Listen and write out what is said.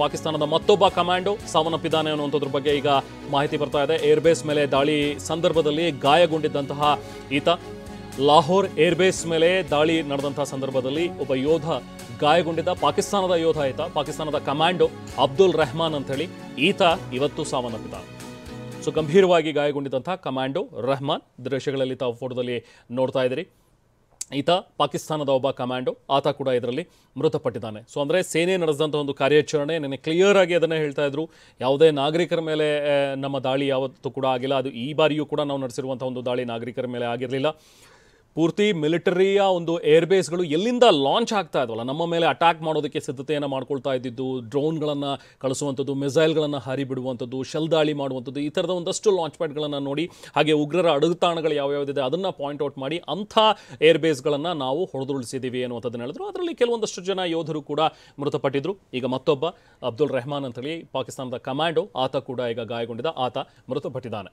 ಪಾಕಿಸ್ತಾನದ ಮತ್ತೊಬ್ಬ ಕಮಾಂಡೋ ಸಾವನ್ನಪ್ಪಿದ್ದಾನೆ ಅನ್ನುವಂಥದ್ರ ಬಗ್ಗೆ ಈಗ ಮಾಹಿತಿ ಬರ್ತಾ ಇದೆ. ಏರ್ಬೇಸ್ ಮೇಲೆ ದಾಳಿ ಸಂದರ್ಭದಲ್ಲಿ ಗಾಯಗೊಂಡಿದ್ದಂತಹ ಈತ ಲಾಹೋರ್ ಏರ್ಬೇಸ್ ಮೇಲೆ ದಾಳಿ ನಡೆದಂತಹ ಸಂದರ್ಭದಲ್ಲಿ ಒಬ್ಬ ಯೋಧ ಗಾಯಗೊಂಡಿದ್ದ. ಪಾಕಿಸ್ತಾನದ ಯೋಧ ಈತ, ಪಾಕಿಸ್ತಾನದ ಕಮಾಂಡೋ ಅಬ್ದುಲ್ ರೆಹಮಾನ್ ಅಂತ ಹೇಳಿ ಈತ ಇವತ್ತು ಸಾವನ್ನಪ್ಪಿದ್ದಾನೆ. ಸೊ ಗಂಭೀರವಾಗಿ ಗಾಯಗೊಂಡಿದ್ದಂತಹ ಕಮಾಂಡೋ ರೆಹಮಾನ್ ದೃಶ್ಯಗಳಲ್ಲಿ ತಾವು ಫೋಟೋದಲ್ಲಿ ನೋಡ್ತಾ ಇದ್ದೀರಿ. ಈತ ಪಾಕಿಸ್ತಾನದ ಒಬ್ಬ ಕಮಾಂಡೋ, ಆತ ಕೂಡ ಇದರಲ್ಲಿ ಮೃತಪಟ್ಟಿದ್ದಾನೆ. ಸೊ ಅಂದರೆ ಸೇನೆ ನಡೆಸಿದಂಥ ಒಂದು ಕಾರ್ಯಾಚರಣೆ ನೆನೆ ಕ್ಲಿಯರ್ ಆಗಿ ಅದನ್ನೇ ಹೇಳ್ತಾ ಇದ್ರು. ಯಾವುದೇ ನಾಗರಿಕರ ಮೇಲೆ ನಮ್ಮ ದಾಳಿ ಯಾವತ್ತೂ ಕೂಡ ಆಗಿಲ್ಲ. ಅದು ಈ ಬಾರಿಯೂ ಕೂಡ ನಾವು ನಡೆಸಿರುವಂಥ ಒಂದು ದಾಳಿ ನಾಗರಿಕರ ಮೇಲೆ ಆಗಿರಲಿಲ್ಲ. ಪೂರ್ತಿ ಮಿಲಿಟರಿಯ ಒಂದು ಏರ್ಬೇಸ್ಗಳು ಎಲ್ಲಿಂದ ಲಾಂಚ್ ಆಗ್ತಾ ಇದ್ವಲ್ಲ, ನಮ್ಮ ಮೇಲೆ ಅಟ್ಯಾಕ್ ಮಾಡೋದಕ್ಕೆ ಸಿದ್ಧತೆಯನ್ನು ಮಾಡ್ಕೊಳ್ತಾ ಇದ್ದಿದ್ದು, ಡ್ರೋನ್ಗಳನ್ನು ಕಳಿಸುವಂಥದ್ದು, ಮಿಸೈಲ್ಗಳನ್ನು ಹಾರಿ ಬಿಡುವಂಥದ್ದು, ಶೆಲ್ ದಾಳಿ ಮಾಡುವಂಥದ್ದು, ಈ ಥರದ ಒಂದಷ್ಟು ಲಾಂಚ್ ಪ್ಯಾಡ್ಗಳನ್ನು ನೋಡಿ, ಹಾಗೆ ಉಗ್ರರ ಅಡಗುತಾಣಗಳು ಯಾವ್ಯಾವುದಿದೆ ಅದನ್ನು ಪಾಯಿಂಟ್ ಔಟ್ ಮಾಡಿ ಅಂಥ ಏರ್ಬೇಸ್ಗಳನ್ನು ನಾವು ಹೊಡೆದುರುಳಿಸಿದ್ದೀವಿ ಅನ್ನುವಂಥದ್ದನ್ನು ಹೇಳಿದ್ರು. ಅದರಲ್ಲಿ ಕೆಲವೊಂದಷ್ಟು ಜನ ಯೋಧರು ಕೂಡ ಮೃತಪಟ್ಟಿದ್ರು. ಈಗ ಮತ್ತೊಬ್ಬ ಅಬ್ದುಲ್ ರೆಹಮಾನ್ ಅಂತೇಳಿ ಪಾಕಿಸ್ತಾನದ ಕಮಾಂಡೋ, ಆತ ಕೂಡ ಈಗ ಗಾಯಗೊಂಡಿದ್ದ, ಆತ ಮೃತಪಟ್ಟಿದ್ದಾನೆ.